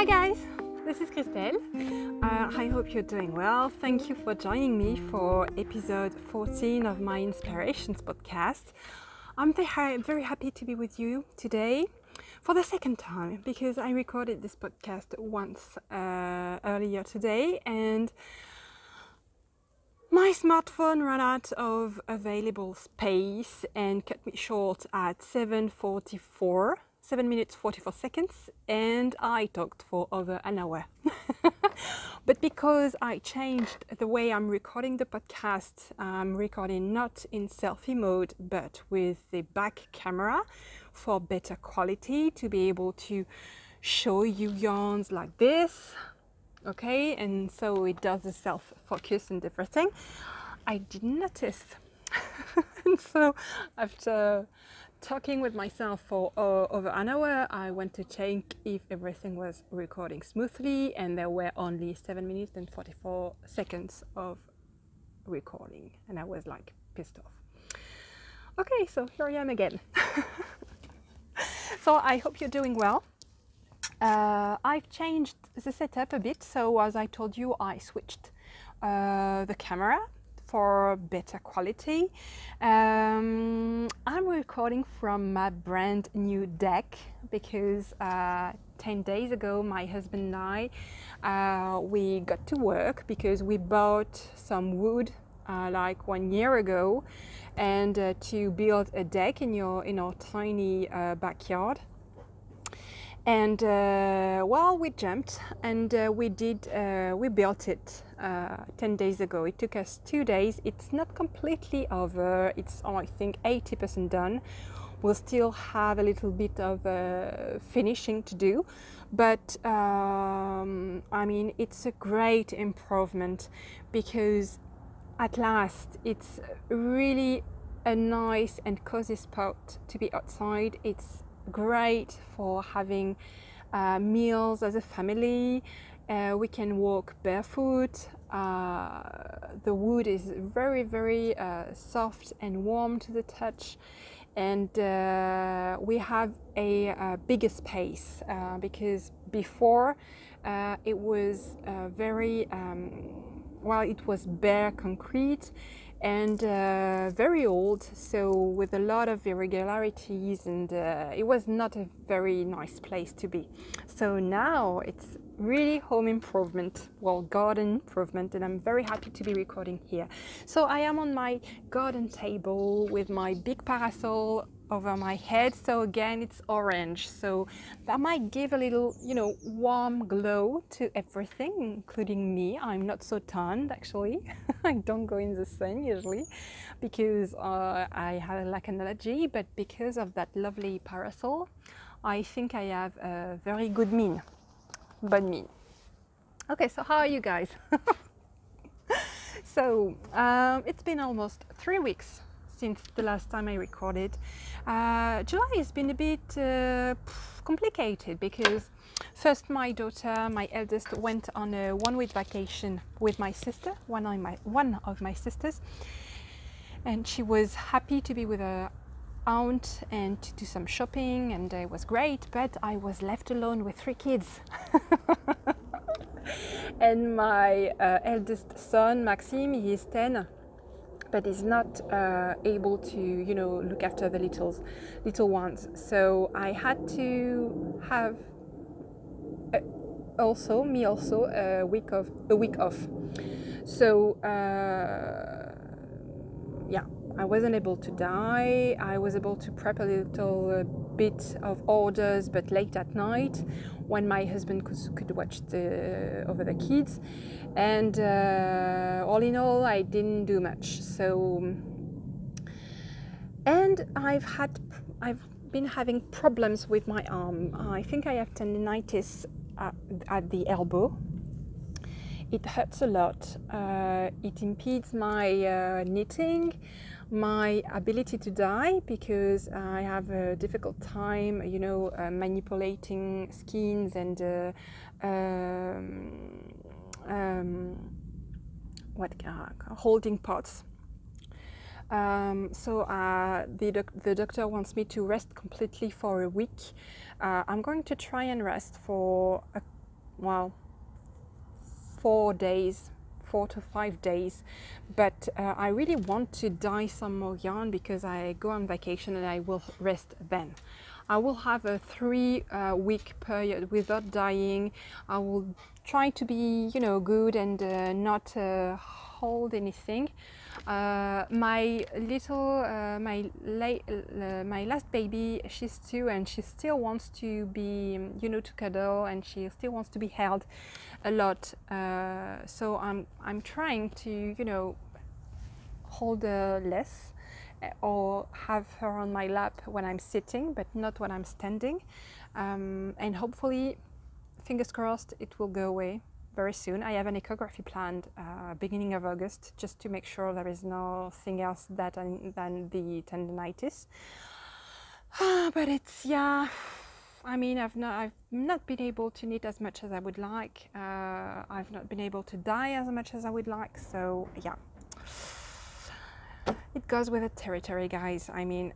Hi guys, this is Christelle. I hope you're doing well. Thank you for joining me for episode 14 of my Inspirations podcast. I'm very happy to be with you today for the second time because I recorded this podcast once earlier today and my smartphone ran out of available space and cut me short at 7 minutes 44 seconds, and I talked for over an hour. But because I changed the way I'm recording the podcast, I'm recording not in selfie mode but with the back camera for better quality, to be able to show you yarns like this. Okay, and so it does the self-focus and everything. I didn't notice. And so after talking with myself for over an hour, I went to check if everything was recording smoothly, and there were only 7 minutes and 44 seconds of recording, and I was like pissed off. Okay, so here I am again. So I hope you're doing well. I've changed the setup a bit, so as I told you, I switched the camera for better quality. I'm recording from my brand new deck because 10 days ago my husband and I we got to work because we bought some wood like 1 year ago, and to build a deck in our tiny backyard. And well, we jumped and we built it 10 days ago. It took us 2 days. It's not completely over. It's, I think, 80% done. We'll still have a little bit of finishing to do, but I mean, it's a great improvement because at last it's really a nice and cozy spot to be outside. It's great for having meals as a family. We can walk barefoot. The wood is very soft and warm to the touch, and we have a bigger space because before it was very well, it was bare concrete and very old, so with a lot of irregularities, and it was not a very nice place to be. So now it's really home improvement, well, garden improvement, and I'm very happy to be recording here. So I am on my garden table with my big parasol over my head. So again, it's orange, so that might give a little, you know, warm glow to everything, including me. I'm not so tanned actually. I don't go in the sun usually because I have like an allergy, but because of that lovely parasol, I think I have a very good mien. Okay, so how are you guys? So it's been almost 3 weeks since the last time I recorded. July has been a bit complicated because first my daughter, my eldest, went on a 1-week vacation with my sister, one of my sisters, and she was happy to be with her aunt and to do some shopping, and it was great, but I was left alone with 3 kids. And my eldest son, Maxime, he is 10, but is not able to, you know, look after the little ones. So I had to have also a week off. So yeah, I wasn't able to die. I was able to prep a little bit of orders, but late at night when my husband could watch over the kids. And all in all, I didn't do much. So, and I've been having problems with my arm. I think I have tendinitis at the elbow. It hurts a lot. It impedes my knitting, my ability to dye, because I have a difficult time, you know, manipulating skeins and holding pots. So the doctor wants me to rest completely for a week. I'm going to try and rest for well, 4 to 5 days, but I really want to dye some more yarn because I go on vacation and I will rest then. I will have a 3-week period without dyeing. I will try to be, you know, good and not hold anything. My last baby, she's 2 and she still wants to be, you know, to cuddle, and she still wants to be held a lot. So I'm trying to, you know, hold less, or have her on my lap when I'm sitting, but not when I'm standing. And hopefully, fingers crossed, it will go away very soon. I have an echography planned beginning of August, just to make sure there is nothing else than the tendinitis. But it's, yeah, I mean, I've not been able to knit as much as I would like. I've not been able to dye as much as I would like. So yeah, it goes with the territory, guys. I mean,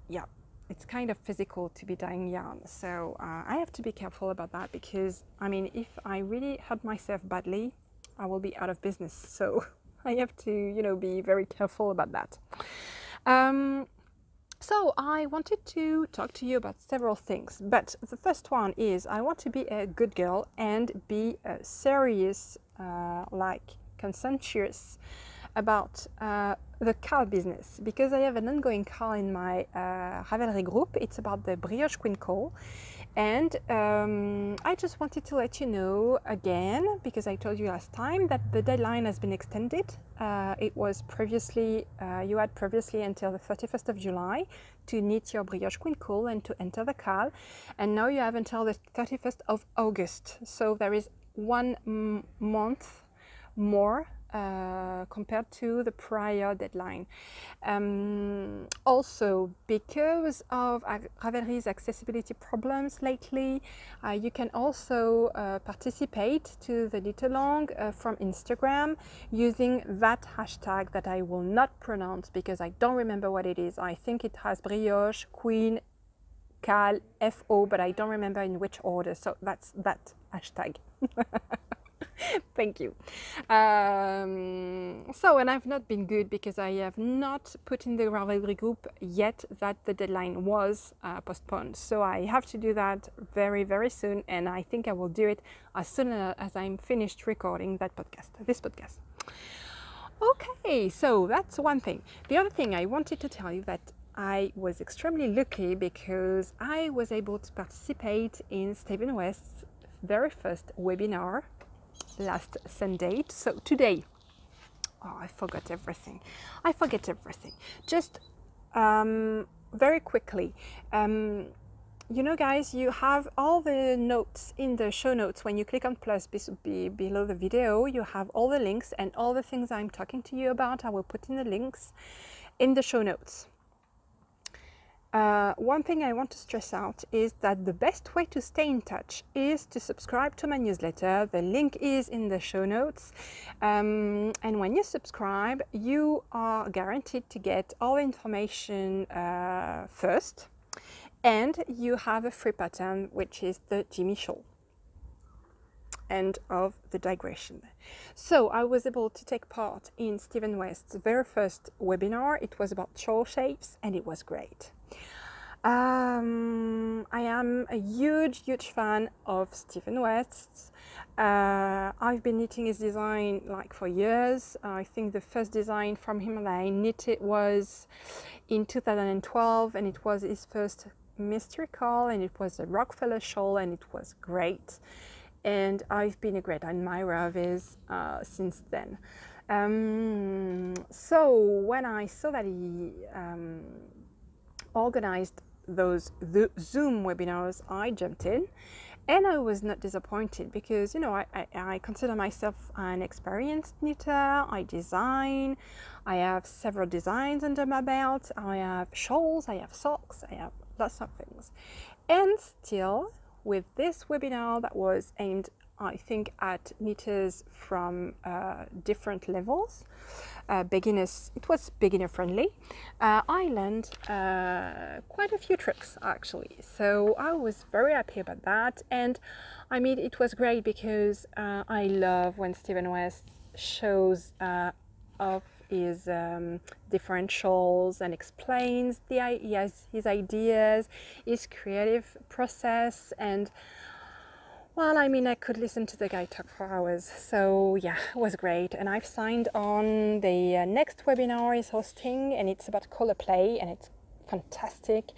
yeah, it's kind of physical to be dyeing yarn. So I have to be careful about that, because I mean, if I really hurt myself badly, I will be out of business. So I have to, you know, be very careful about that. So I wanted to talk to you about several things, but the first one is I want to be a good girl and be serious, like conscientious about the KAL business, because I have an ongoing KAL in my Lavallee group. It's about the Brioche Queen KAL, and I just wanted to let you know again, because I told you last time that the deadline has been extended. It was previously, you had previously until the 31st of July to knit your Brioche Queen KAL and to enter the KAL, and now you have until the 31st of August. So there is 1 month more compared to the prior deadline. Also, because of Lavallee's accessibility problems lately, you can also participate to the knit along from Instagram using that hashtag that I will not pronounce because I don't remember what it is. I think it has Brioche Queen KAL FO, but I don't remember in which order. So that's that hashtag. Thank you. So, and I've not been good because I have not put in the Lavallee group yet that the deadline was postponed. So I have to do that very, very soon, and I think I will do it as soon as I'm finished recording this podcast. Okay, so that's one thing. The other thing I wanted to tell you that I was extremely lucky because I was able to participate in Stephen West's very first webinar last Sunday. So today, oh, I forget everything. Just very quickly, you know, guys, you have all the notes in the show notes. When you click on plus below the video, you have all the links and all the things I'm talking to you about. I will put in the links in the show notes. One thing I want to stress out is that the best way to stay in touch is to subscribe to my newsletter. The link is in the show notes. And when you subscribe, you are guaranteed to get all the information first. And you have a free pattern, which is the Jimmy Shawl. End of the digression. So I was able to take part in Stephen West's very first webinar. It was about shawl shapes and it was great. I am a huge fan of Stephen West's. I've been knitting his design like for years. I think the first design from him that I knitted was in 2012, and it was his first mystery KAL, and it was a Rockefeller shawl, and it was great. And I've been a great admirer of his since then. So when I saw that he organized those Zoom webinars, I jumped in, and I was not disappointed because, you know, I consider myself an experienced knitter. I design, I have several designs under my belt, I have shawls, I have socks, I have lots of things. And still, with this webinar that was aimed I think, at knitters from different levels. Beginners, it was beginner friendly. I learned quite a few tricks actually, so I was very happy about that. And I mean, it was great because I love when Stephen West shows off his different shawls and explains his ideas, his creative process. And well, I mean, I could listen to the guy talk for hours. So yeah, it was great. And I've signed on the next webinar he's hosting, and it's about color play, and it's fantastic.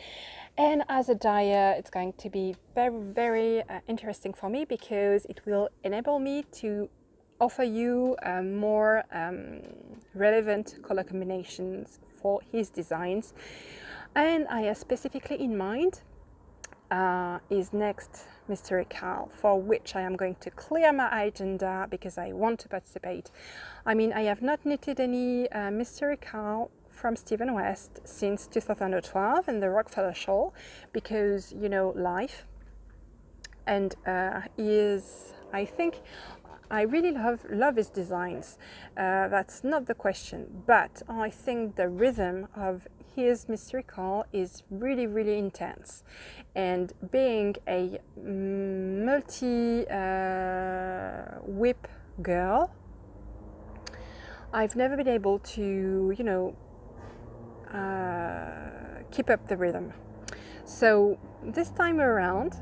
And as a dyer, it's going to be very, very interesting for me because it will enable me to offer you more relevant color combinations for his designs. And I have specifically in mind his next Mystery KAL, for which I am going to clear my agenda because I want to participate. I mean, I have not knitted any Mystery KAL from Stephen West since 2012 and the Rockfeller Shawl because, you know, life. And he is, I think, I really love his designs. That's not the question, but I think the rhythm of his Mystery KAL is really, really intense. And being a multi whip girl, I've never been able to, you know, keep up the rhythm. So this time around,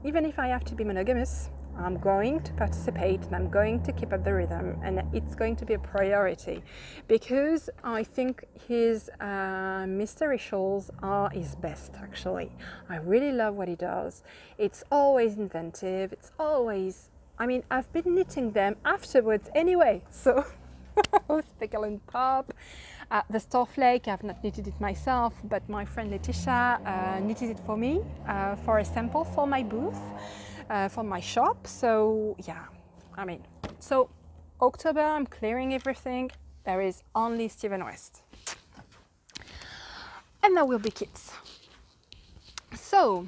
even if I have to be monogamous, I'm going to participate and I'm going to keep up the rhythm, and it's going to be a priority because I think his mystery shawls are his best actually. I really love what he does. It's always inventive, it's always, I mean, I've been knitting them afterwards anyway, so Pickle and Pop. The Star Flake, I've not knitted it myself, but my friend Letitia knitted it for me for a sample for my booth. For my shop. So yeah, I mean, so October I'm clearing everything. There is only Stephen West, and there will be kids. So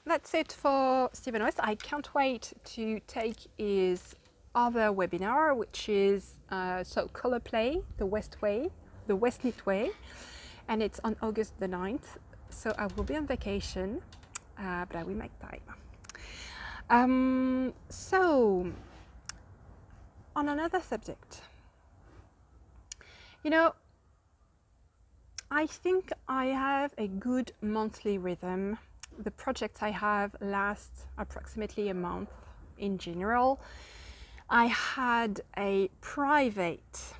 that's it for Stephen West. I can't wait to take his other webinar, which is so color play, the West way, the West Knit way, and it's on August the 9th. So I will be on vacation, but I will make time. So on another subject, you know, I think I have a good monthly rhythm. The projects I have last approximately a month in general. I had a private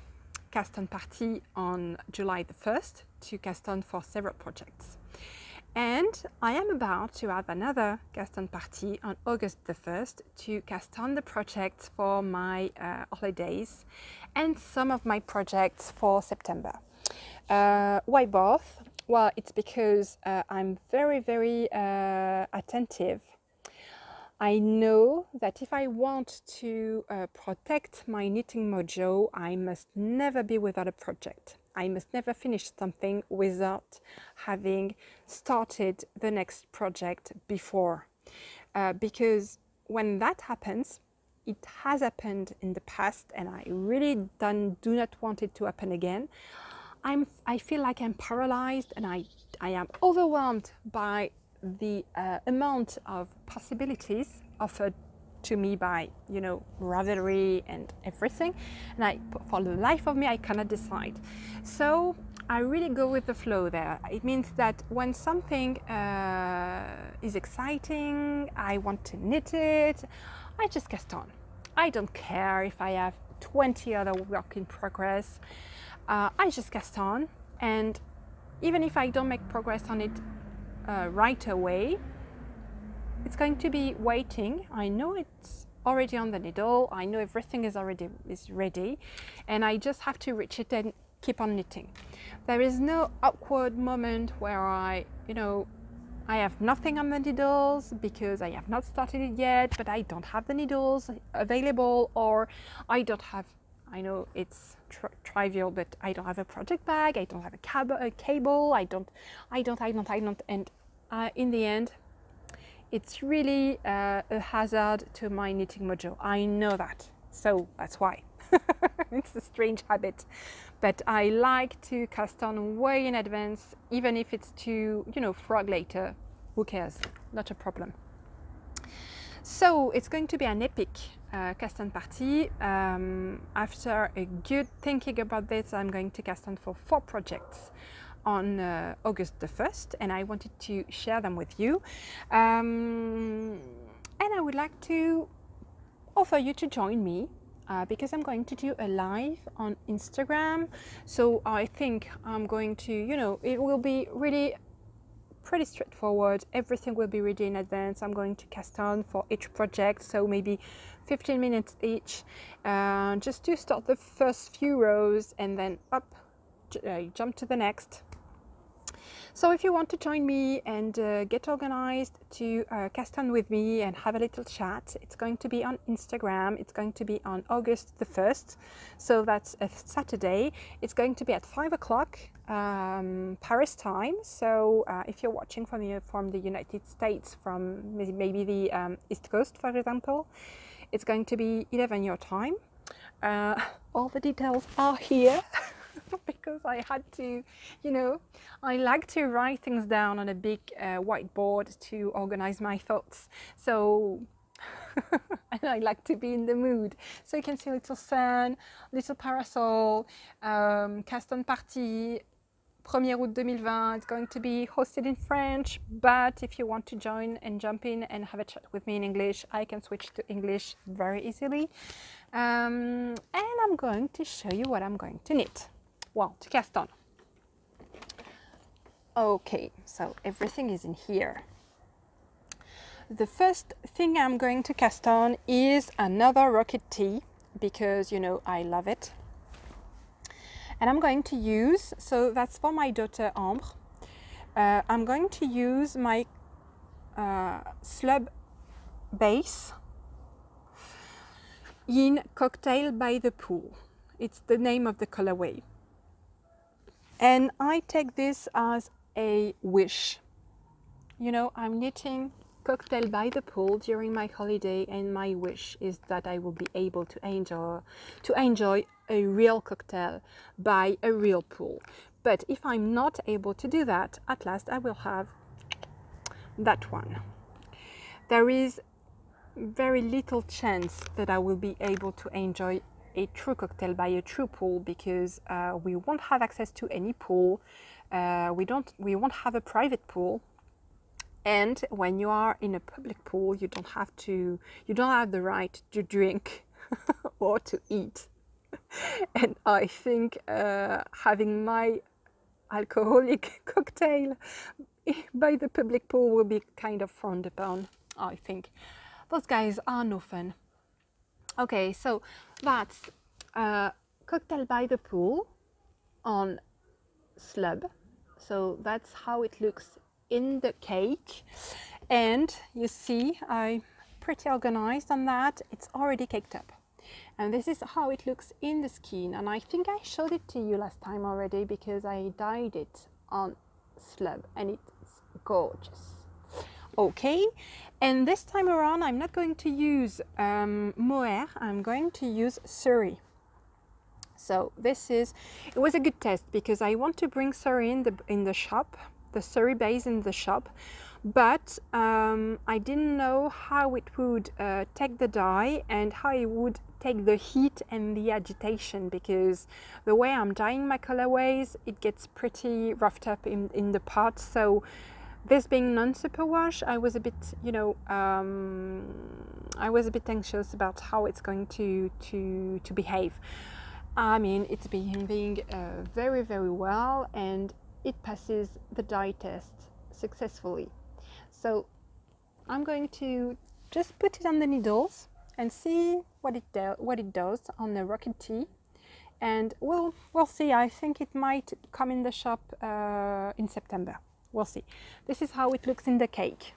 cast on party on July the 1st to cast on for several projects. And I am about to have another cast on party on August the 1st to cast on the projects for my holidays and some of my projects for September. Why both? Well, it's because I'm very, very attentive. I know that if I want to protect my knitting mojo, I must never be without a project. I must never finish something without having started the next project before. Because when that happens, it has happened in the past and I really do not want it to happen again. I feel like I'm paralyzed and I am overwhelmed by the amount of possibilities offered to me by, you know, Ravelry and everything, and for the life of me I cannot decide. So I really go with the flow there. It means that when something is exciting, I want to knit it, I just cast on. I don't care if I have 20 other work in progress. I just cast on, and even if I don't make progress on it right away, it's going to be waiting. I know it's already on the needle. I know everything is ready, and I just have to reach it and keep on knitting. There is no awkward moment where I have nothing on the needles because I have not started it yet, but I don't have the needles available, or I don't have, I know it's trivial, but I don't have a project bag, I don't have a cable, I don't, and in the end, It's really a hazard to my knitting mojo. I know that, so that's why. It's a strange habit, but I like to cast on way in advance, even if it's to, you know, frog later. Who cares? Not a problem. So it's going to be an epic cast on party. After a good thinking about this, I'm going to cast on for 4 projects on August the 1st, and I wanted to share them with you. And I would like to offer you to join me because I'm going to do a live on Instagram. So I think I'm going to, you know, it will be really pretty straightforward. Everything will be ready in advance. I'm going to cast on for each project, so maybe 15 minutes each, just to start the first few rows and then up, jump to the next. So if you want to join me and get organized to cast on with me and have a little chat, it's going to be on Instagram. It's going to be on August the 1st, so that's a Saturday. It's going to be at 5 o'clock Paris time. So if you're watching from the United States, from maybe the East Coast, for example, it's going to be 11 your time. All the details are here. Because I had to, you know, I like to write things down on a big whiteboard to organize my thoughts. So, and I like to be in the mood. So you can see a little sun, little parasol, cast on party, 1er août 2020. It's going to be hosted in French, but if you want to join and jump in and have a chat with me in English, I can switch to English very easily. And I'm going to show you what I'm going to knit. Well, to cast on. Okay, so everything is in here. The first thing I'm going to cast on is another rocket tee, because, you know, I love it. And I'm going to use, so that's for my daughter Ambre. I'm going to use my slub base in Cocktail by the Pool. It's the name of the colorway. And I take this as a wish. You know, I'm knitting Cocktail by the Pool during my holiday, and my wish is that I will be able to enjoy a real cocktail by a real pool. But if I'm not able to do that, at last I will have that one. There is very little chance that I will be able to enjoy a true cocktail by a true pool, because we won't have access to any pool. We won't have a private pool, and when you are in a public pool, you don't have the right to drink or to eat. And I think having my alcoholic cocktail by the public pool will be kind of frowned upon. I think those guys are no fun. Okay, so that's Cocktail by the Pool on slub. So that's how it looks in the cake. And you see, I'm pretty organized on that. It's already caked up. And this is how it looks in the skein. And I think I showed it to you last time already, because I dyed it on slub and it's gorgeous. Okay, and this time around I'm not going to use mohair, I'm going to use suri. So it was a good test, because I want to bring suri in the shop, the suri base in the shop, but I didn't know how it would take the dye and how it would take the heat and the agitation, because the way I'm dyeing my colorways, it gets pretty roughed up in the pot. So this being non-superwash, I was a bit, you know, I was a bit anxious about how it's going to behave. I mean, it's behaving very, very well, and it passes the dye test successfully. So I'm going to just put it on the needles and see what it does on the rocket tee, and we'll see. I think it might come in the shop in September. We'll see. This is how it looks in the cake.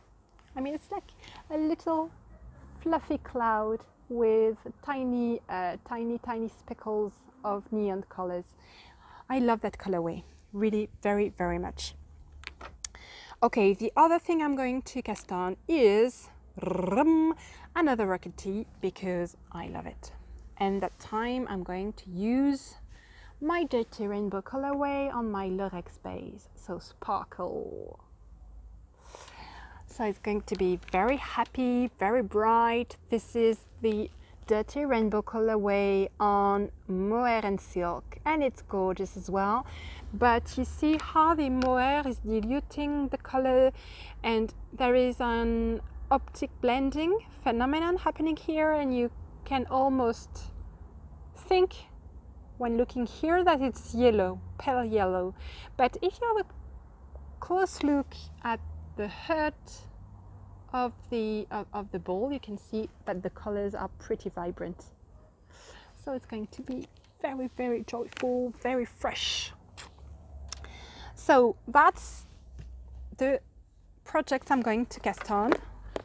I mean, it's like a little fluffy cloud with tiny speckles of neon colors. I love that colorway, really, very, very much. Okay, the other thing I'm going to cast on is another rocketty because I love it. And that time I'm going to use my Dirty Rainbow colorway on my Lurex base, so sparkle. So it's going to be very happy, very bright. This is the Dirty Rainbow colorway on mohair and silk, and it's gorgeous as well. But you see how the mohair is diluting the color, and there is an optic blending phenomenon happening here, and you can almost think when looking here that it's yellow, pale yellow. But if you have a close look at the heart of the ball, you can see that the colors are pretty vibrant. So it's going to be very, very joyful, very fresh. So that's the project I'm going to cast on,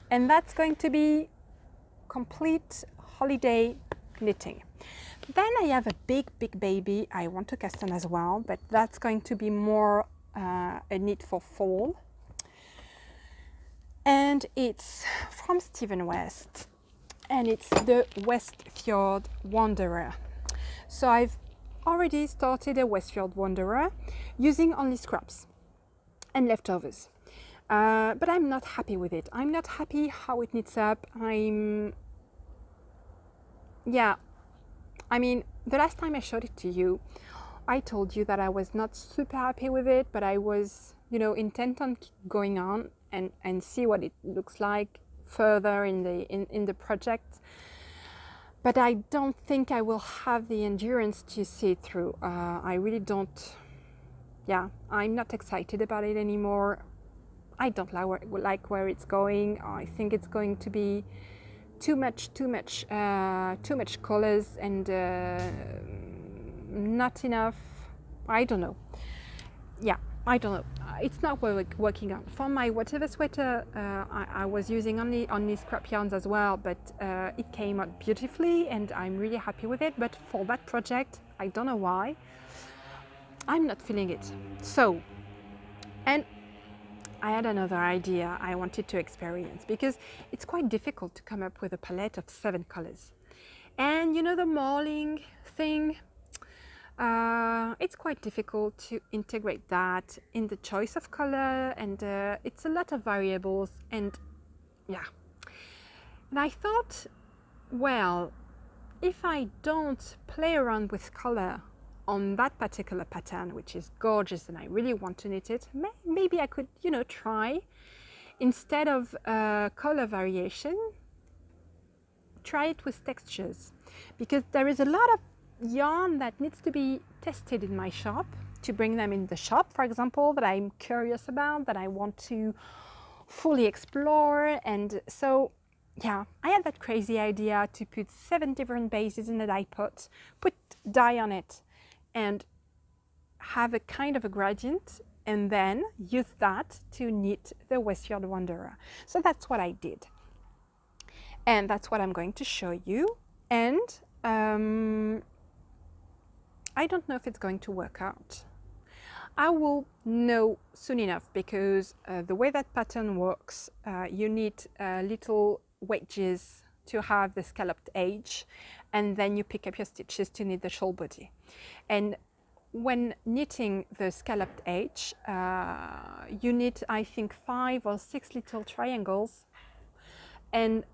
and that's going to be complete holiday knitting. Then I have a big baby I want to cast on as well, but that's going to be more a knit for fall. And it's from Stephen West, and it's the Westfjord Wanderer. So I've already started a Westfjord Wanderer using only scraps and leftovers. But I'm not happy with it. I'm not happy how it knits up. I mean, the last time I showed it to you, I told you that I was not super happy with it, but I was, you know, intent on going on and see what it looks like further in the project. But I don't think I will have the endurance to see it through. I really don't. Yeah, I'm not excited about it anymore. I don't like where it's going. I think it's going to be too much colors and not enough. I don't know. Yeah, I don't know. It's not working out. For my whatever sweater, I was using only scrap yarns as well, but it came out beautifully and I'm really happy with it. But for that project, I don't know why, I'm not feeling it. So, and I had another idea I wanted to experience, because it's quite difficult to come up with a palette of 7 colors. And you know, the mauling thing, it's quite difficult to integrate that in the choice of color, and it's a lot of variables, and yeah. And I thought, well, if I don't play around with color on that particular pattern, which is gorgeous and I really want to knit it, maybe I could, you know, try, instead of color variation, try it with textures, because there is a lot of yarn that needs to be tested in my shop, to bring them in the shop, for example, that I'm curious about, that I want to fully explore. And so yeah, I had that crazy idea to put 7 different bases in a dye pot, put dye on it, and have a kind of a gradient, and then use that to knit the Westfjord Wanderer. So that's what I did, and that's what I'm going to show you. And I don't know if it's going to work out. I will know soon enough, because the way that pattern works, you need little wedges to have the scalloped edge, and then you pick up your stitches to knit the shawl body. And when knitting the scalloped edge, you knit, I think, 5 or 6 little triangles, and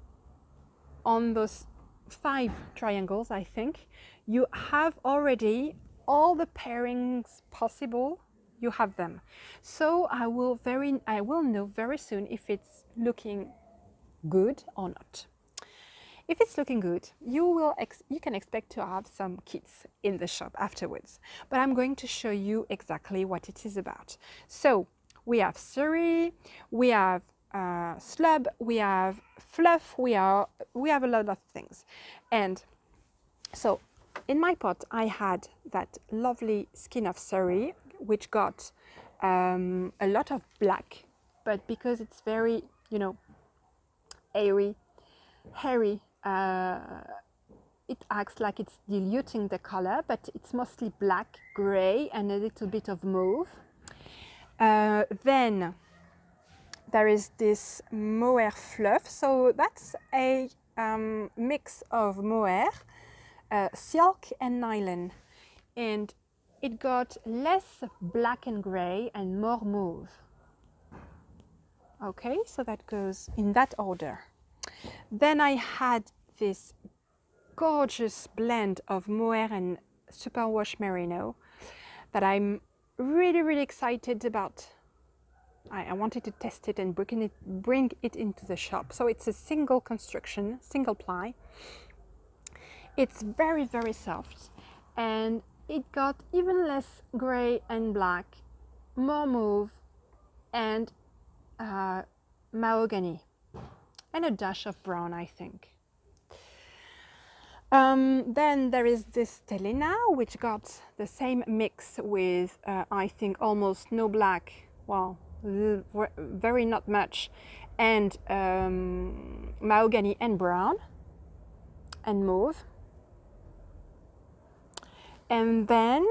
on those 5 triangles, I think, you have already all the pairings possible. You have them. So I will know very soon if it's looking good or not. If it's looking good, you can expect to have some kits in the shop afterwards. But I'm going to show you exactly what it is about. So we have suri, we have slub, we have fluff, we have a lot of things. And so in my pot I had that lovely skin of suri, which got a lot of black, but because it's very, you know, airy, hairy, it acts like it's diluting the color, but it's mostly black, gray, and a little bit of mauve. Then there is this mohair fluff. So that's a mix of mohair, silk and nylon. And it got less black and gray and more mauve. Okay, so that goes in that order. Then I had this gorgeous blend of mohair and superwash merino that I'm really excited about. I wanted to test it and bring it into the shop. So it's a single construction, single ply. It's very soft, and it got even less gray and black, more mauve and mahogany, and a dash of brown, I think. Then there is this Stillness, which got the same mix with, I think, almost no black, well, very not much, and mahogany and brown and mauve. And then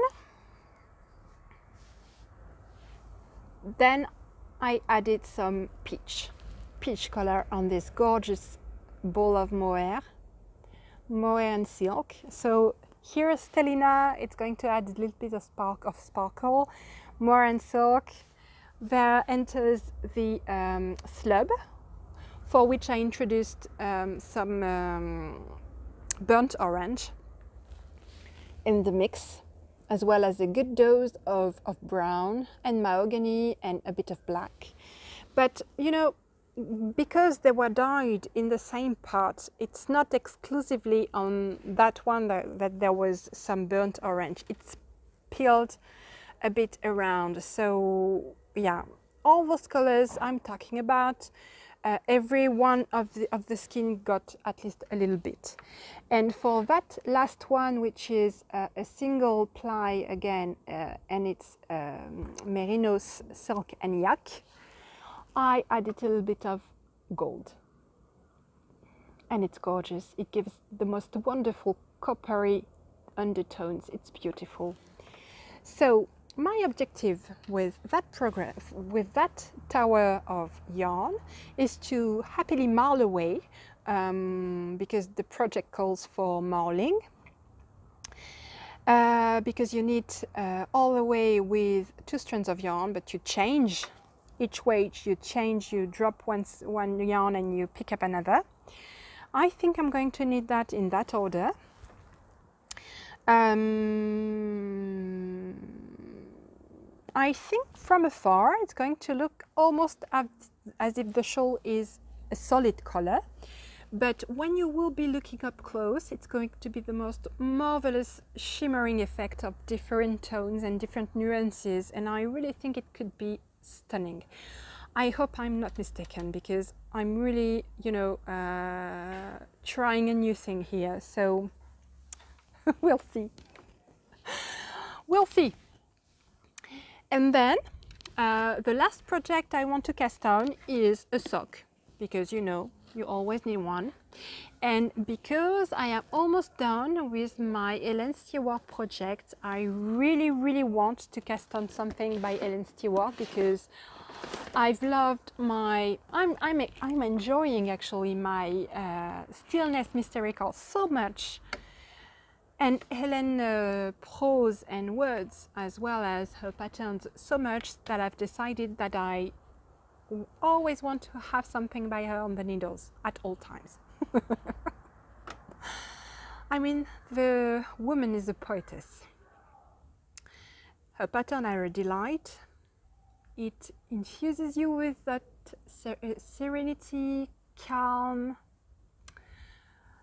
I added some peach color on this gorgeous ball of mohair and silk. So here Stillness, it's going to add a little bit of sparkle. Mohair and silk. There enters the slub, for which I introduced some burnt orange in the mix, as well as a good dose of brown and mahogany and a bit of black. But you know, because they were dyed in the same pot, it's not exclusively on that one that there was some burnt orange. It's peeled a bit around. So yeah, all those colors I'm talking about, every one of the skin got at least a little bit. And for that last one, which is a single ply again, and it's merino, silk and yak, I added a little bit of gold, and it's gorgeous. It gives the most wonderful coppery undertones. It's beautiful. So my objective with that program, with that tower of yarn, is to happily marl away, because the project calls for marling, because you need all the way with 2 strands of yarn, but you change each way, you drop one yarn and you pick up another. I think I'm going to need that in that order. I think from afar it's going to look almost as if the shawl is a solid color, but when you will be looking up close, it's going to be the most marvelous shimmering effect of different tones and different nuances, and I really think it could be stunning. I hope I'm not mistaken, because I'm really, you know, trying a new thing here, so we'll see. We'll see. And then the last project I want to cast on is a sock, because you know, you always need one. And because I am almost done with my Helen Stewart project, I really want to cast on something by Helen Stewart, because I've loved my, I'm enjoying actually my Stillness Mystery KAL so much, and Helen prose and words as well as her patterns so much, that I've decided that I always want to have something by her on the needles at all times. I mean, the woman is a poetess. Her pattern are a delight. It infuses you with that serenity, calm.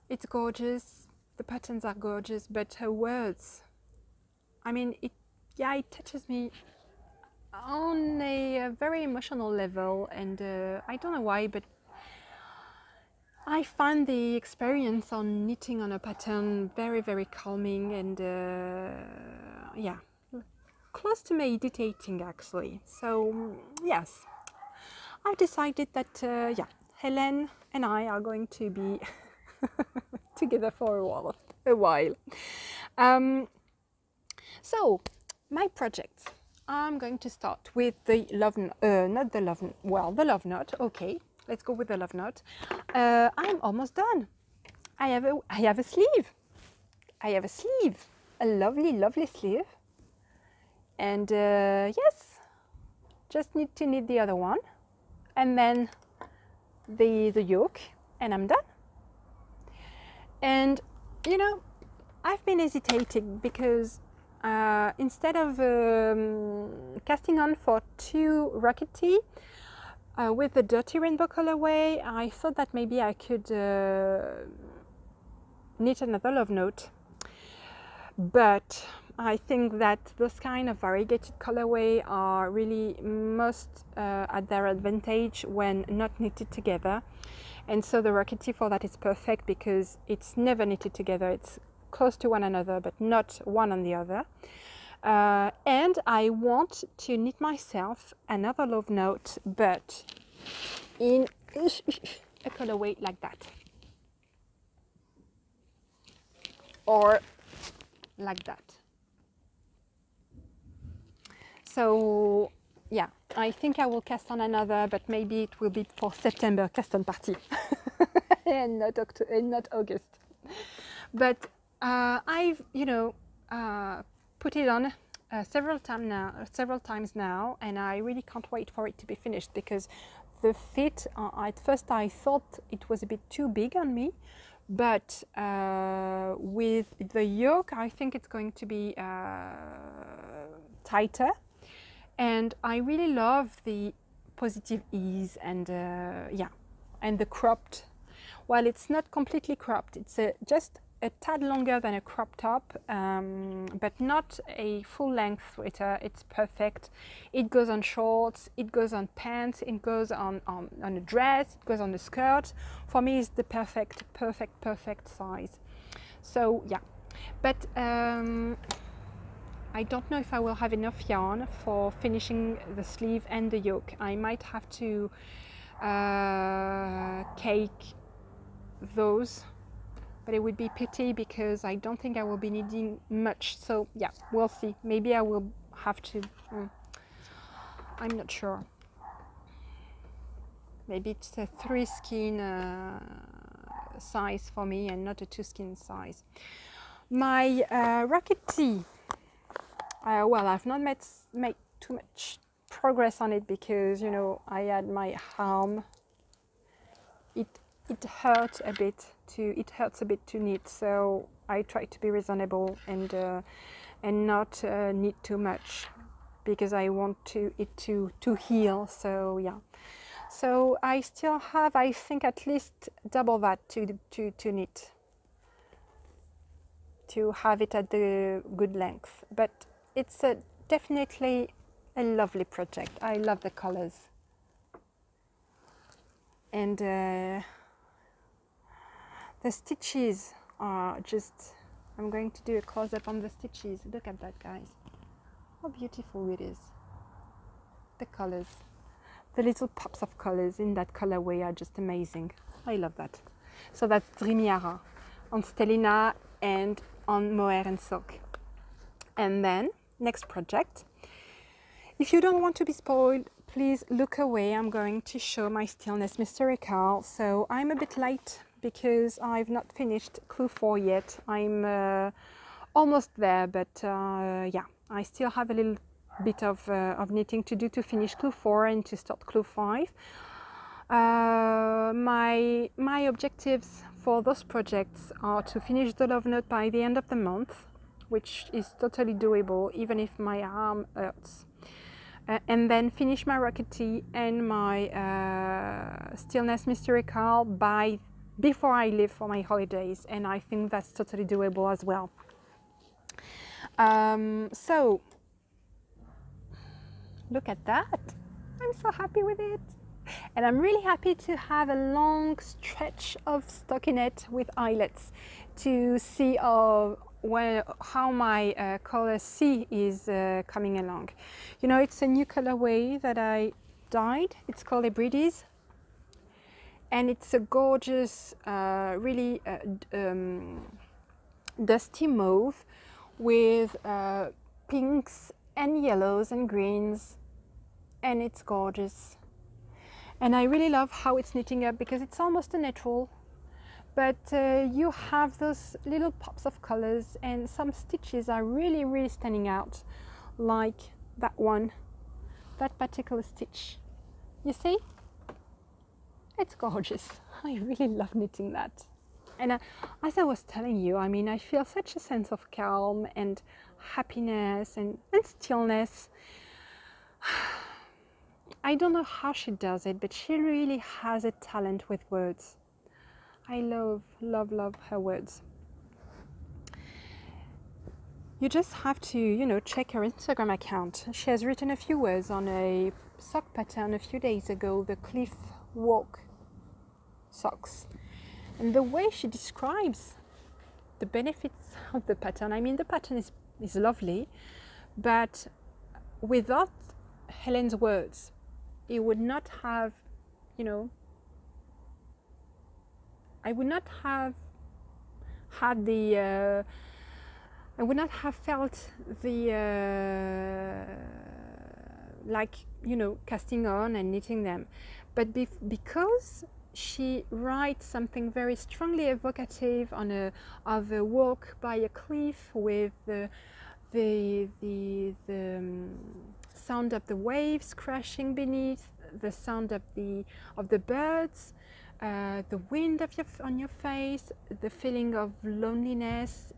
It's gorgeous. The patterns are gorgeous, but her words, I mean, it touches me on a very emotional level, and I don't know why, but I find the experience on knitting on a pattern very calming, and yeah, close to meditating actually. So yes, I've decided that yeah, Helen and I are going to be together for a while. So my projects I'm going to start with the the Lovenote. Okay, let's go with the Lovenote. I'm almost done. I have a sleeve. I have a sleeve, a lovely, lovely sleeve. And yes, just need to knit the other one, and then the yoke, and I'm done. And you know, I've been hesitating because instead of casting on for 2 Rockety with the dirty rainbow colorway, I thought that maybe I could knit another Lovenote. But I think that those kind of variegated colorway are really most at their advantage when not knitted together. And so the Rockety for that is perfect because it's never knitted together. It's close to one another, but not one on the other. And I want to knit myself another Lovenote, but in a colorway like that. Or like that. So yeah, I think I will cast on another, but maybe it will be for September cast on party and not August. But I've put it on several times now, and I really can't wait for it to be finished because the fit, at first I thought it was a bit too big on me, but with the yoke I think it's going to be tighter, and I really love the positive ease and and the cropped. Well, it's not completely cropped, it's just a tad longer than a crop top, but not a full length sweater. It's perfect. It goes on shorts, it goes on pants, it goes on a dress, it goes on a skirt. For me, it's the perfect size. So yeah, but I don't know if I will have enough yarn for finishing the sleeve and the yoke. I might have to cake those, but it would be pity because I don't think I will be needing much. So yeah, we'll see. Maybe I will have to, I'm not sure. Maybe it's a 3 skein size for me and not a 2 skein size. My Rockety, well, I've not made too much progress on it because, you know, I had my arm. It hurts a bit to knit, so I try to be reasonable and not knit too much because I want it to heal. So yeah, so I still have, I think, at least double that to knit, to have it at the good length. But it's definitely a lovely project. I love the colors, and the stitches are just, I'm going to do a close-up on the stitches. Look at that, guys. How beautiful it is. The colors, the little pops of colors in that colorway are just amazing. I love that. So that's Dreamiara on Stellina and on Mohair and Silk. And then, next project. If you don't want to be spoiled, please look away. I'm going to show my Stillness Mystery KAL. So I'm a bit late because I've not finished Clue 4 yet. I'm almost there, but yeah, I still have a little bit of knitting to do to finish Clue 4 and to start Clue 5. My objectives for those projects are to finish the Lovenote by the end of the month, which is totally doable even if my arm hurts. And then finish my Rockety and my Stillness Mystery KAL before I leave for my holidays, and I think that's totally doable as well. So look at that. I'm so happy with it, and I'm really happy to have a long stretch of stockinette with eyelets to see how my color C is coming along. You know, it's a new colorway that I dyed. It's called Hebrides, and it's a gorgeous, really dusty mauve with pinks and yellows and greens, and it's gorgeous. And I really love how it's knitting up because it's almost a neutral, but you have those little pops of colors, and some stitches are really standing out, like that one, that particular stitch. You see? It's gorgeous. I really love knitting that. And as I was telling you, I mean, I feel such a sense of calm and happiness and stillness. I don't know how she does it, but she really has a talent with words. I love her words. You just have to, you know, check her Instagram account. She has written a few words on a sock pattern a few days ago, the Cliff Walk socks. And the way she describes the benefits of the pattern, I mean, the pattern is lovely, but without Helen's words, it would not have, you know, I would not have had the, I would not have felt the, like, you know, casting on and knitting them. But because she writes something very strongly evocative of a walk by a cliff with the sound of the waves crashing beneath, the sound of the birds, the wind on your face, the feeling of loneliness,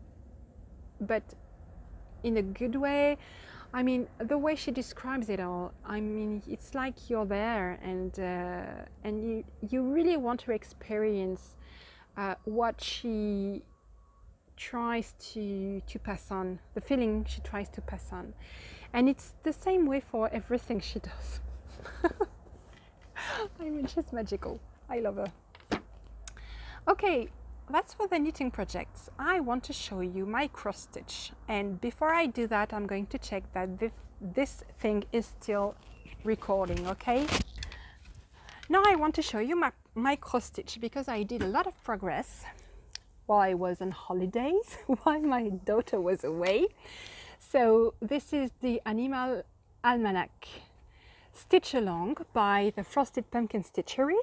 but in a good way. I mean, the way she describes it all, I mean, it's like you're there, and you really want to experience what she tries to pass on, the feeling she tries to pass on. And it's the same way for everything she does. I mean, she's magical. I love her. Okay, that's for the knitting projects. I want to show you my cross stitch, and before I do that, I'm going to check that this thing is still recording. Okay, now I want to show you my cross stitch because I did a lot of progress while I was on holidays, while my daughter was away. So this is the Animal Almanach Stitch Along by the Frosted Pumpkin Stitchery.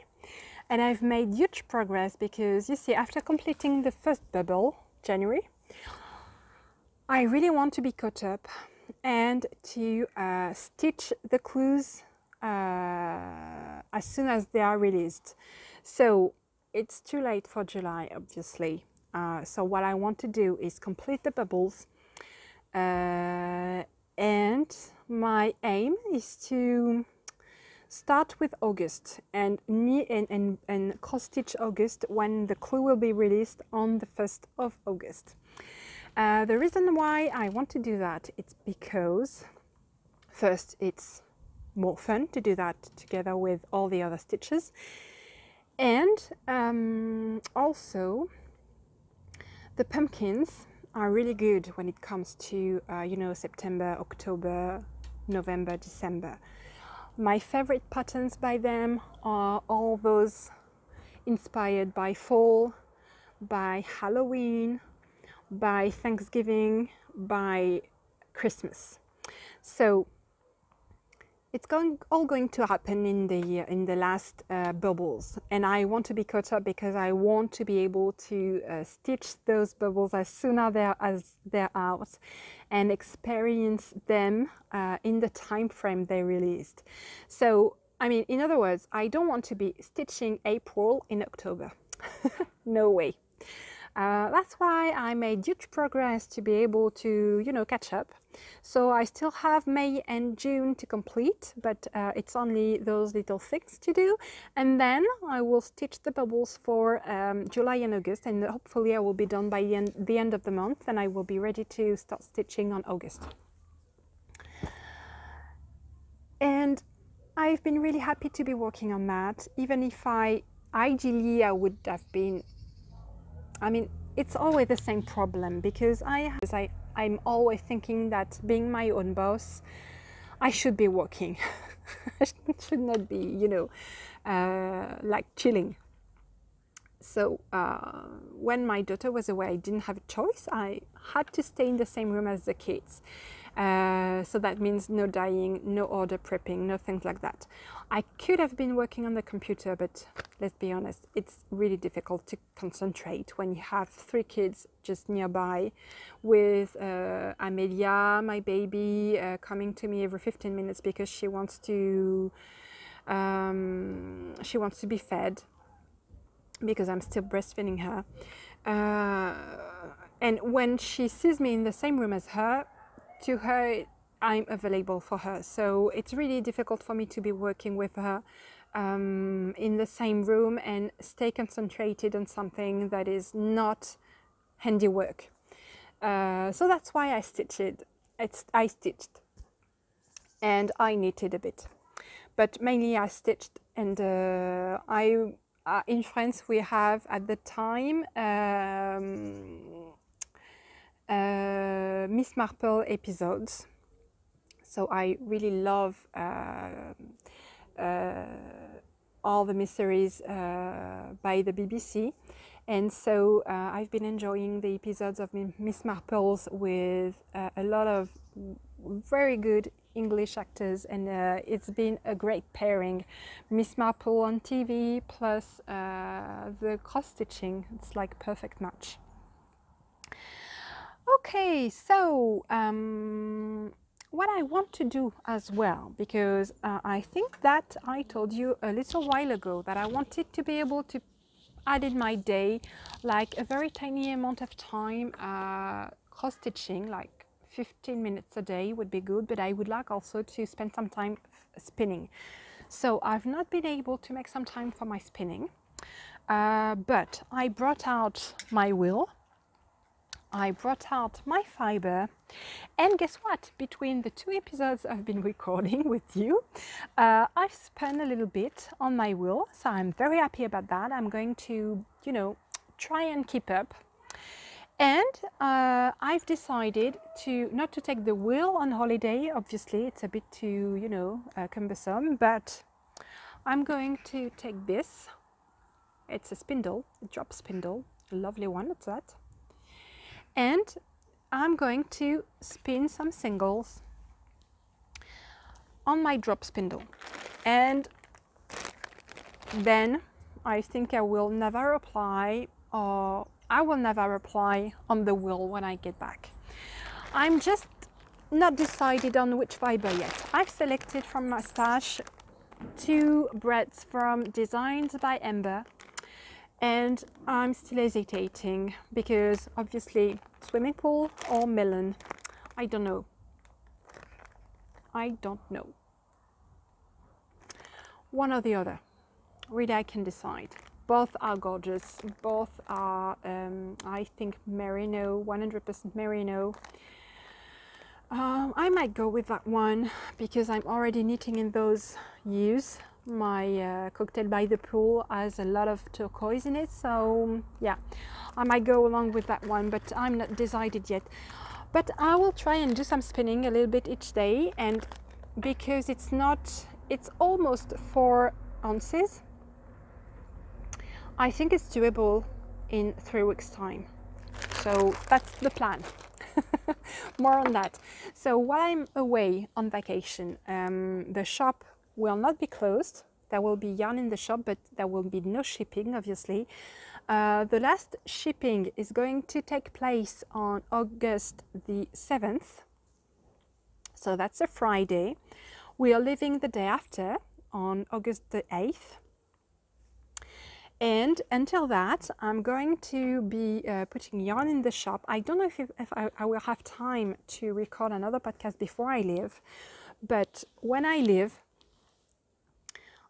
And I've made huge progress because, you see, after completing the first bubble, January, I really want to be caught up and to stitch the clues as soon as they are released. So it's too late for July, obviously. So what I want to do is complete the bubbles, and my aim is to start with August and cross stitch August when the clue will be released on the 1st of August. The reason why I want to do that, it's because first, it's more fun to do that together with all the other stitches, and also the pumpkins are really good when it comes to you know, September, October, November, December. My favorite patterns by them are all those inspired by fall, by Halloween, by Thanksgiving, by Christmas. So it's all going to happen in the last bubbles, and I want to be caught up because I want to be able to stitch those bubbles as soon as they're out and experience them in the time frame they released. So, I mean, in other words, I don't want to be stitching April in October. No way. That's why I made huge progress to be able to, you know, catch up. So I still have May and June to complete, but it's only those little things to do. And then I will stitch the bubbles for July and August, and hopefully I will be done by the end of the month, and I will be ready to start stitching on August. And I've been really happy to be working on that, even if ideally I would have been, I mean, it's always the same problem because I'm always thinking that being my own boss, I should be working. I should not be, you know, like chilling. So when my daughter was away, I didn't have a choice. I had to stay in the same room as the kids. So that means no dyeing, no order prepping, no things like that. I could have been working on the computer, but let's be honest, it's really difficult to concentrate when you have 3 kids just nearby with Amelia, my baby, coming to me every 15 minutes because she wants to be fed because I'm still breastfeeding her. And when she sees me in the same room as her, to her, I'm available for her. So it's really difficult for me to be working with her in the same room and stay concentrated on something that is not handiwork. So that's why I stitched. I stitched and I knitted a bit, but mainly I stitched. And in France we have at the time Miss Marple episodes. So I really love all the mysteries by the BBC, and so I've been enjoying the episodes of Miss Marples with a lot of very good English actors, and it's been a great pairing. Miss Marple on TV plus the cross stitching, it's like perfect match. Okay, so what I want to do as well, because I think that I told you a little while ago that I wanted to be able to add in my day like a very tiny amount of time cross stitching, like 15 minutes a day would be good, but I would like also to spend some time spinning. So I've not been able to make some time for my spinning, but I brought out my wheel, I brought out my fiber, and guess what? Between the 2 episodes I've been recording with you, I've spun a little bit on my wheel, so I'm very happy about that. I'm going to, you know, try and keep up. And I've decided to not to take the wheel on holiday. Obviously, it's a bit too, you know, cumbersome, but I'm going to take this. It's a spindle, a drop spindle, a lovely one, it's that. And I'm going to spin some singles on my drop spindle, and then I think I will never apply, or I will never apply on the wheel when I get back. I'm just not decided on which fiber yet. I've selected from my stash 2 breads from Designs by Ember, and I'm still hesitating because obviously swimming pool or melon, I don't know. I don't know. One or the other. Really, I can decide. Both are gorgeous. Both are, I think, merino, 100% merino. I might go with that one because I'm already knitting in those hues. My cocktail by the pool has a lot of turquoise in it, so yeah, I might go along with that one, but I'm not decided yet. But I will try and do some spinning a little bit each day, and because it's almost 4 ounces, I think it's doable in 3 weeks time. So that's the plan. More on that. So while I'm away on vacation, the shop will not be closed. There will be yarn in the shop, but there will be no shipping, obviously. The last shipping is going to take place on August the 7th. So that's a Friday. We are leaving the day after on August the 8th. And until that, I'm going to be putting yarn in the shop. I don't know if I will have time to record another podcast before I leave, but when I leave,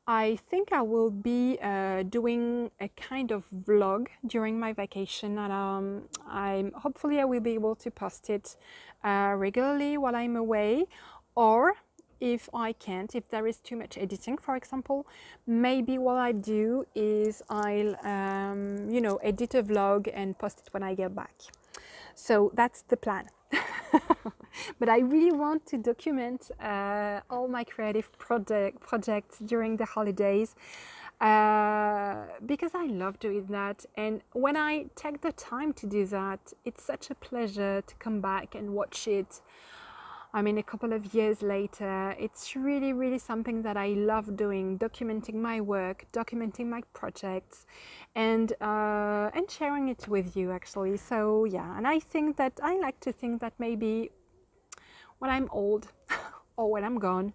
I think I will be doing a kind of vlog during my vacation, and hopefully I will be able to post it regularly while I'm away, or if I can't, if there is too much editing, for example, maybe what I do is I'll you know, edit a vlog and post it when I get back. So that's the plan. But I really want to document all my creative projects during the holidays, because I love doing that, and when I take the time to do that, it's such a pleasure to come back and watch it I mean, a couple of years later. It's really, really something that I love doing, documenting my work, documenting my projects, and sharing it with you, actually. So yeah, and I think that I like to think that maybe when I'm old or when I'm gone,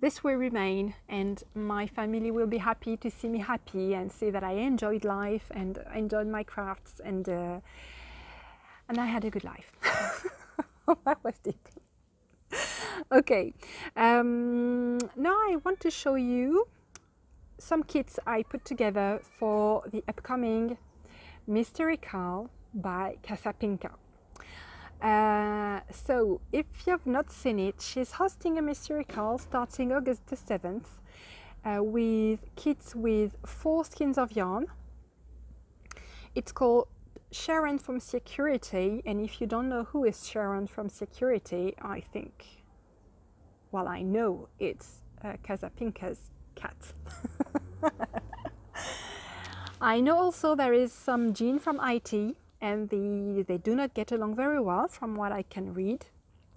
this will remain, and my family will be happy to see me happy and see that I enjoyed life and enjoyed my crafts, and I had a good life. That was deep. Okay, now I want to show you some kits I put together for the upcoming Mystery KAL by Casapinka. So if you've not seen it, she's hosting a Mystery KAL starting August the 7th with kits with 4 skeins of yarn. It's called Sharon from Security, and if you don't know who is Sharon from Security, I think, well, I know it's Casapinka's cat. I know also there is some Jean from IT, and they do not get along very well from what I can read,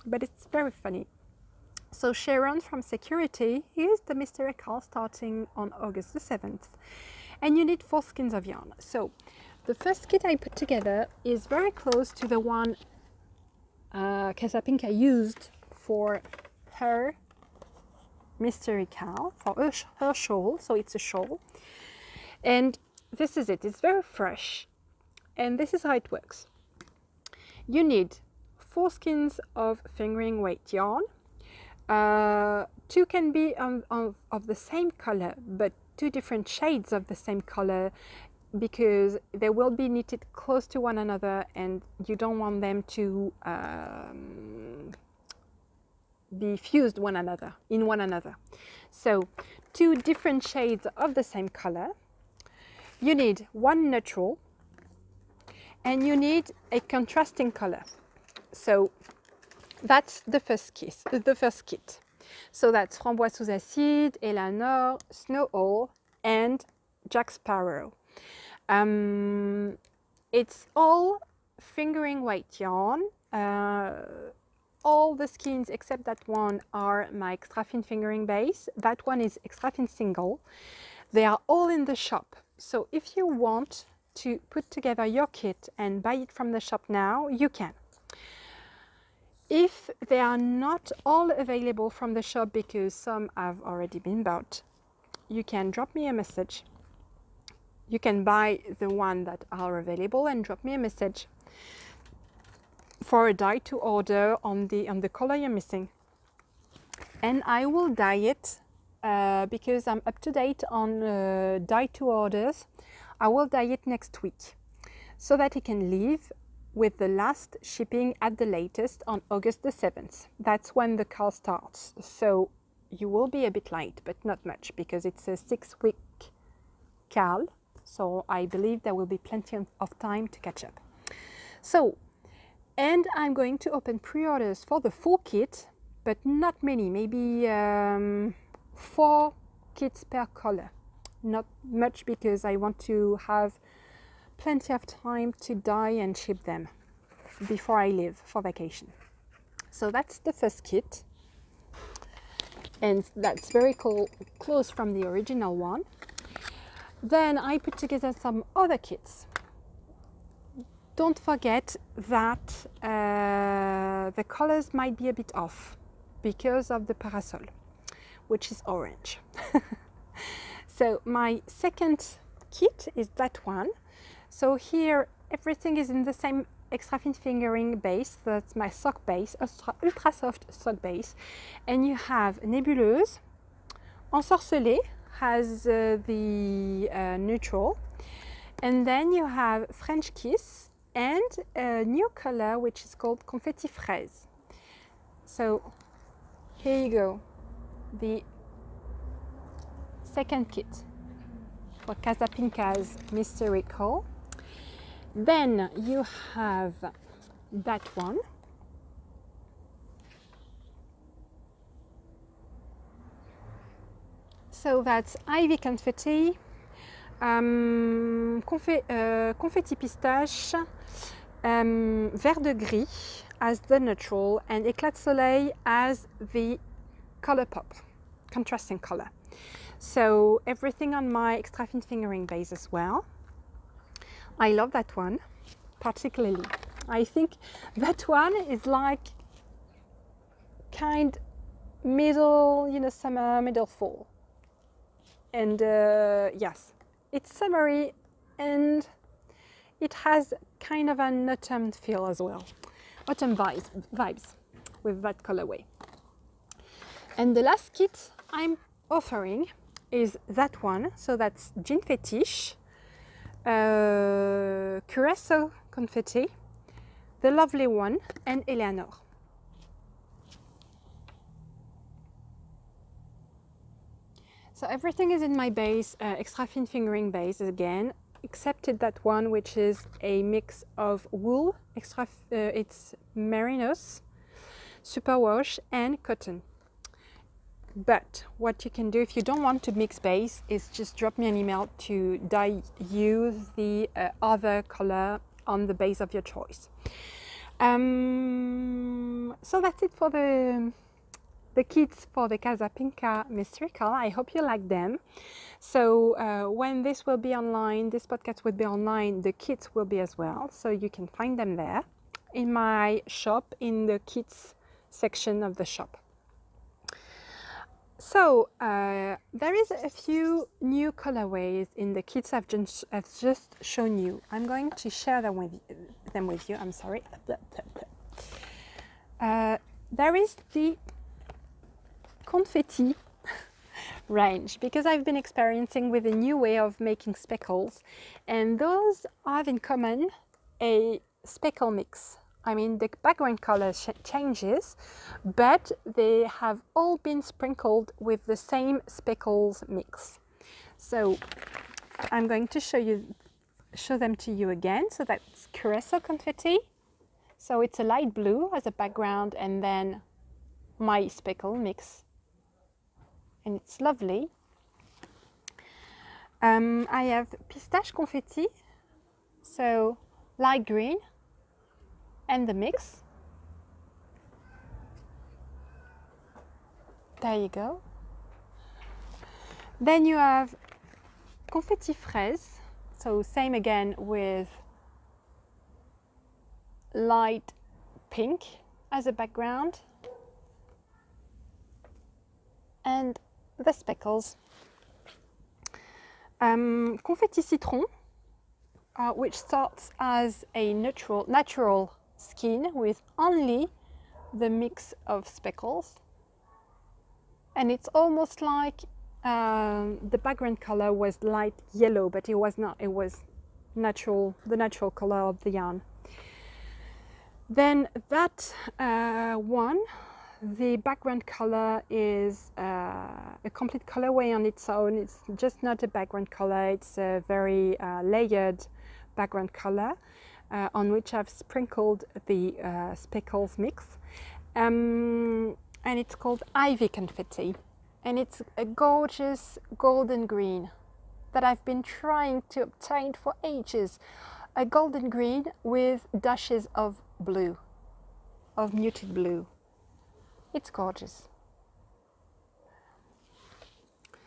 but it's very funny. So Sharon from Security is the Mystery KAL starting on August the 7th, and you need 4 skeins of yarn. So the first kit I put together is very close to the one Casapinka used for her Mystery KAL, for her shawl. So it's a shawl, and this is it. It's very fresh, and this is how it works. You need 4 skeins of fingering weight yarn. 2 can be of the same color, but 2 different shades of the same color, because they will be knitted close to one another, and you don't want them to be fused in one another. So 2 different shades of the same color. You need 1 neutral, and you need a contrasting color. So that's the first kit. So that's Framboise sous acide, Eleanor, Snow Owl, and Jack Sparrow. It's all fingering weight yarn. All the skeins except that one are my extra thin fingering base. That one is extra thin single. They are all in the shop. So if you want to put together your kit and buy it from the shop now, you can. If they are not all available from the shop, because some have already been bought, you can drop me a message. You can buy the one that are available and drop me a message for a dye to order on the color you're missing, and I will dye it because I'm up to date on dye to orders. I will dye it next week so that it can leave with the last shipping at the latest on August the 7th. That's when the KAL starts. So you will be a bit late, but not much, because it's a 6-week KAL. So I believe there will be plenty of time to catch up. So, and I'm going to open pre-orders for the full kit, but not many, maybe 4 kits per color. Not much, because I want to have plenty of time to dye and ship them before I leave for vacation. So that's the first kit, and that's very close from the original one. Then I put together some other kits. Don't forget that the colors might be a bit off because of the parasol, which is orange. So my second kit is that one. So here everything is in the same extra thin fingering base. That's my sock base, ultra soft sock base. And you have Nébuleuse, Ensorcelée has the neutral, and then you have French Kiss and a new color which is called Confetti Fraise. So here you go, the second kit for Casapinka's Mystery KAL. Then you have that one. So that's Ivy Confetti, Confetti Pistache, Vert de Gris as the neutral and Éclat de Soleil as the color pop, contrasting color. So everything on my extra thin fingering base as well. I love that one particularly. I think that one is like kind middle, you know, summer, middle fall. And yes, it's summery and it has kind of an autumn feel as well. Autumn vibes with that colorway. And the last kit I'm offering is that one. So that's Jean Fetiche, Curacao Confetti, the Lovely One, and Eleanor. So everything is in my base, extra thin fingering base again, excepted that one which is a mix of wool, it's Merinos, superwash and cotton. But what you can do if you don't want to mix base is just drop me an email to dye you the other color on the base of your choice. So that's it for the kits for the Casapinka Mystery KAL. I hope you like them. So when this will be online, this podcast will be online, the kits will be as well. So you can find them there in my shop, in the kits section of the shop. So there is a few new colorways in the kits I've just shown you. I'm going to share them with you. I'm sorry. There is the confetti range, because I've been experiencing with a new way of making speckles, and those have in common a speckle mix. I mean, the background color changes, but they have all been sprinkled with the same speckles mix. So I'm going to show them to you again. So that's Curacao Confetti. So it's a light blue as a background, and then my speckle mix, and it's lovely. I have Pistache Confetti, so light green, and the mix. There you go. Then you have Confetti Fraise, so same again with light pink as a background, and the speckles. Confetti Citron, which starts as a natural skin with only the mix of speckles, and it's almost like the background color was light yellow, but it was not. It was natural, the natural color of the yarn. Then that one, the background color is a complete colorway on its own. It's just not a background color, it's a very layered background color on which I've sprinkled the speckles mix. And it's called Ivy Confetti. And it's a gorgeous golden green that I've been trying to obtain for ages. A golden green with dashes of blue, of muted blue. It's gorgeous.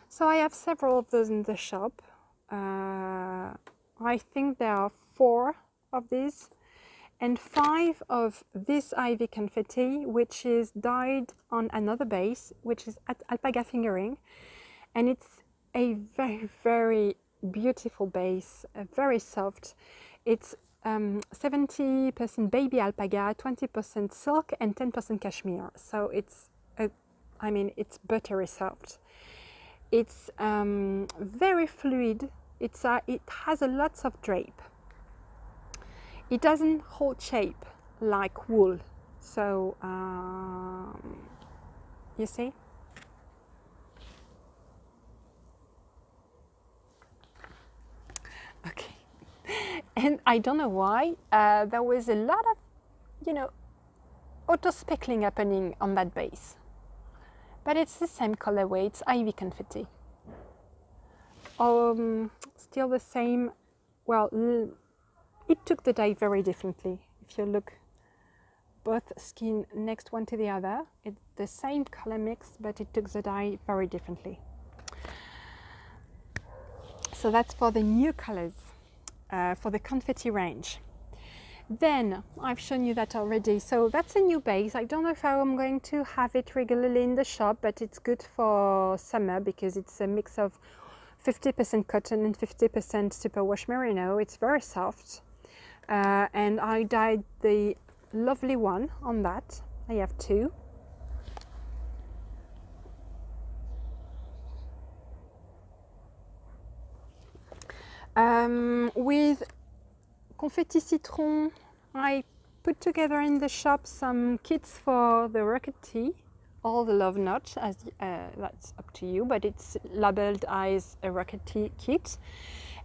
So I have several of those in the shop. I think there are 4 of these, and 5 of this Ivy Confetti, which is dyed on another base, which is alpaca fingering, and it's a very, very beautiful base, very soft. It's 70% baby alpaca, 20% silk, and 10% cashmere. So it's, I mean, it's buttery soft. It's very fluid. It has a lots of drape. It doesn't hold shape like wool. So you see. Okay. And I don't know why, there was a lot of, you know, auto-speckling happening on that base. But it's the same colorway, it's Ivy Confetti. Still the same, well, it took the dye very differently. if you look both skin next one to the other, it's the same color mix, but it took the dye very differently. So that's for the new colors, for the confetti range. Then I've shown you that already, so that's a new base. I don't know if I'm going to have it regularly in the shop, but it's good for summer because it's a mix of 50% cotton and 50% superwash merino. It's very soft, and I dyed the lovely one on that. I have two. With Confetti Citron, I put together in the shop some kits for the rocket tea, or the Lovenote, as that's up to you, but it's labeled as a rocket tea kit,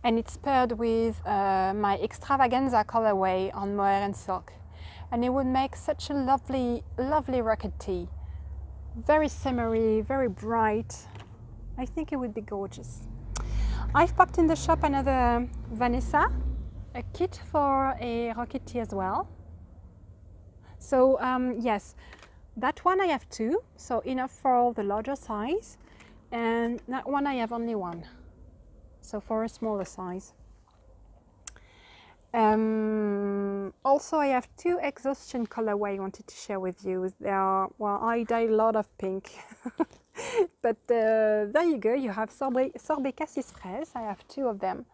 and it's paired with my extravaganza colorway on mohair and silk, and it would make such a lovely, lovely rocket tea. Very summery, very bright. I think it would be gorgeous. I've popped in the shop another Vanessa, a kit for a rocket tea as well. So yes, that one I have two, so enough for the larger size, and that one I have only one, so for a smaller size. Also I have two exhaustion colorway I wanted to share with you. They are, well, I dyed a lot of pink. But there you go, you have Sorbet Cassis Fraise. I have two of them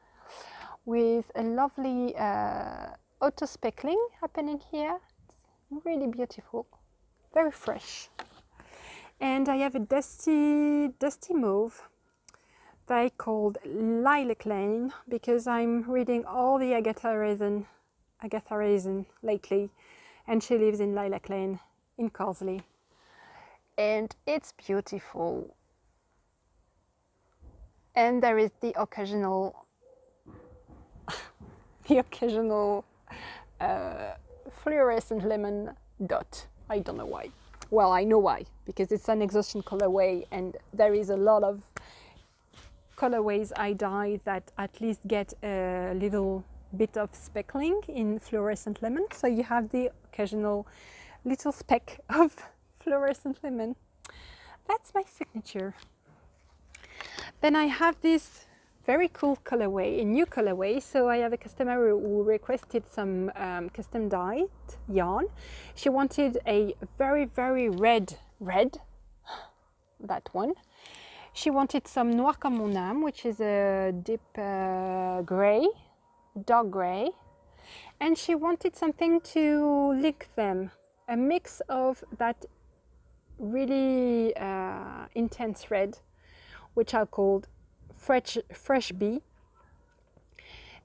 with a lovely auto speckling happening here. It's really beautiful, very fresh. And I have a dusty mauve that I called Lilac Lane because I'm reading all the Agatha Raisin lately, and she lives in Lilac Lane in Carsley. And it's beautiful. And there is the occasional fluorescent lemon dot. I don't know why. Well, I know why, because it's an exhaustion colorway, and there is a lot of colorways I dye that at least get a little bit of speckling in fluorescent lemon. So you have the occasional little speck of fluorescent lemon. That's my signature. Then I have this very cool colorway, a new colorway. So I have a customer who requested some custom dyed yarn. She wanted a very, very red, that one. She wanted some Noir comme mon âme, which is a deep gray, dark gray. And she wanted something to link them, a mix of that really intense red, which I called fresh bee,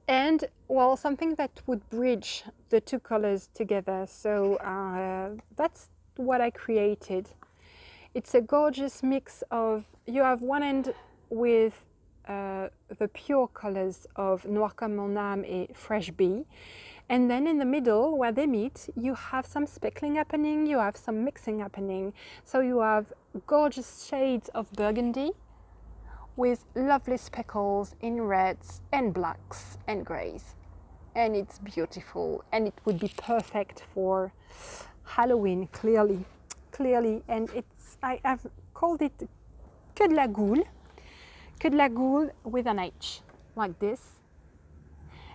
and well, something that would bridge the two colors together. So that's what I created. It's a gorgeous mix of, you have one end with the pure colors of Noir comme mon âme et Fresh Bee, and then in the middle where they meet, you have some speckling happening, you have some mixing happening. So you have gorgeous shades of burgundy with lovely speckles in reds and blacks and grays. And it's beautiful, and it would be perfect for Halloween, clearly. And it's, I have called it que de la goule with an H, like this,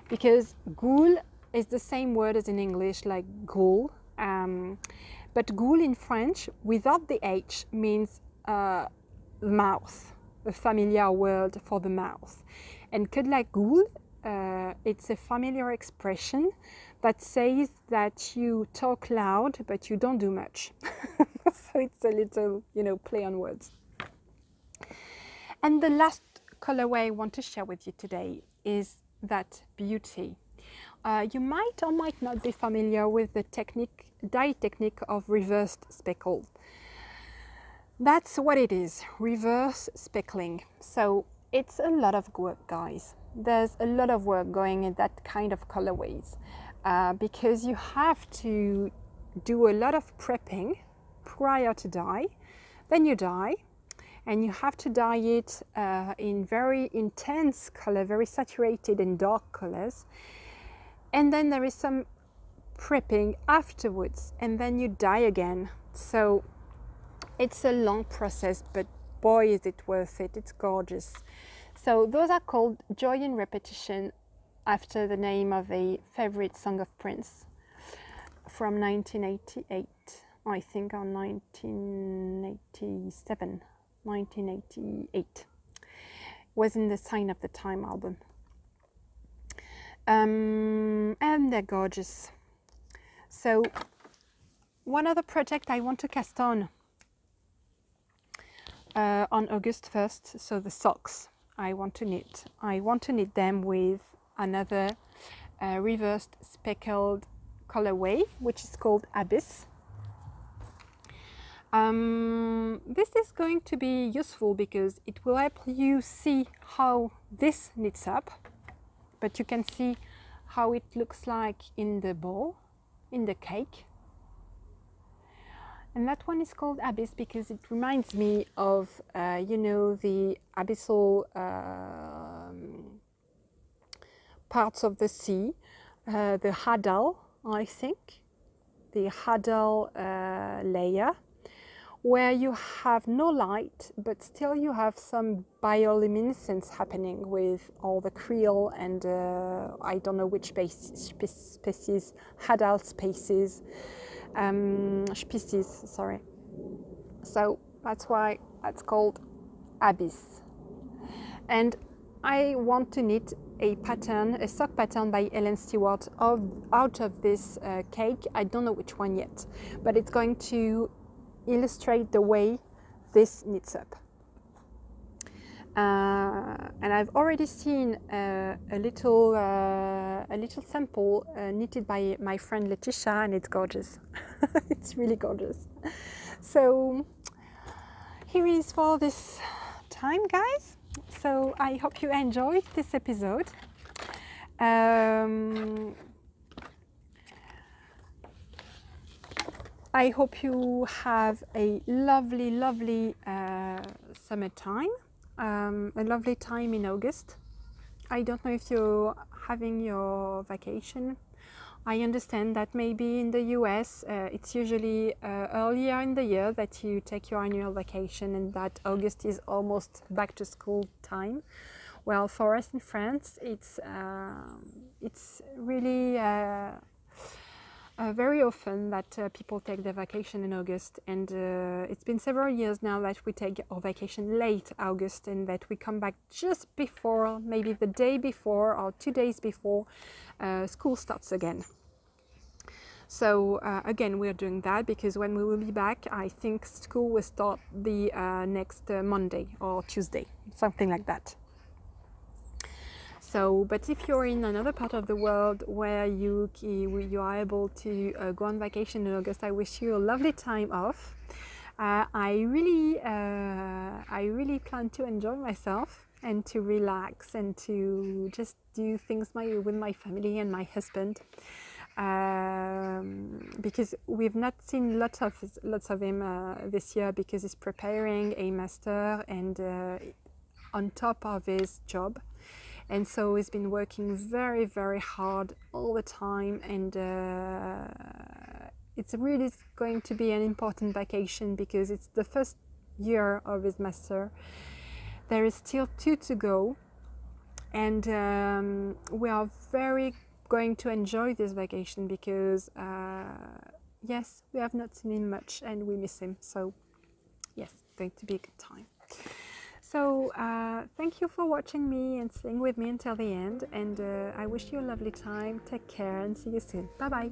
because goule is the same word as in English, like ghoul, but goule in French without the H means mouth, a familiar word for the mouth. And que de la goule, it's a familiar expression that says that you talk loud but you don't do much. So it's a little, you know, play on words. And the last colorway I want to share with you today is that beauty. You might or might not be familiar with the dye technique of reversed speckle. That's what it is, reverse speckling. So it's a lot of work, guys. There's a lot of work going in that kind of colorways because you have to do a lot of prepping prior to dye. Then you dye, and you have to dye it in very intense color, very saturated and dark colors. And then there is some prepping afterwards, and then you dye again. So it's a long process, but boy is it worth it. It's gorgeous. So those are called Joy in Repetition, after the name of a favorite song of Prince from 1988, I think, or 1987, 1988. Was in the Sign of the Time album. And they're gorgeous. So one other project I want to cast on August 1st, so the socks I want to knit. I want to knit them with another reversed speckled colorway, which is called Abyss. This is going to be useful because it will help you see how this knits up, but you can see how it looks like in the bowl, in the cake. And that one is called Abyss because it reminds me of, you know, the abyssal parts of the sea, the Hadal, I think, the Hadal layer, where you have no light, but still you have some bioluminescence happening with all the creel and I don't know which species, Hadal species, sorry. So that's why it's called Abyss. And I want to knit a pattern, a sock pattern by Helen Stewart out of this cake. I don't know which one yet, but it's going to illustrate the way this knits up. And I've already seen a little sample knitted by my friend Letitia, and it's gorgeous. It's really gorgeous. So here it is for this time, guys. So I hope you enjoyed this episode. I hope you have a lovely, lovely summertime, a lovely time in August. I don't know if you're having your vacation. I understand that maybe in the US it's usually earlier in the year that you take your annual vacation, and that August is almost back to school time. Well, for us in France, it's really very often that people take their vacation in August, and it's been several years now that we take our vacation late August, and that we come back just before, maybe the day before or 2 days before school starts again. So again, we're doing that because when we will be back, I think school will start the next Monday or Tuesday, something like that. So, but if you're in another part of the world where you are able to go on vacation in August, I wish you a lovely time off. I really plan to enjoy myself and to relax and to just do things with my family and my husband, because we've not seen lots of him this year because he's preparing a master and on top of his job. And so he's been working very, very hard all the time, and it's really going to be an important vacation because it's the first year of his master. There is still 2 to go, and we are very going to enjoy this vacation because yes, we have not seen him much and we miss him. So yes, it's going to be a good time. So thank you for watching me and staying with me until the end, and I wish you a lovely time. Take care and see you soon. Bye bye.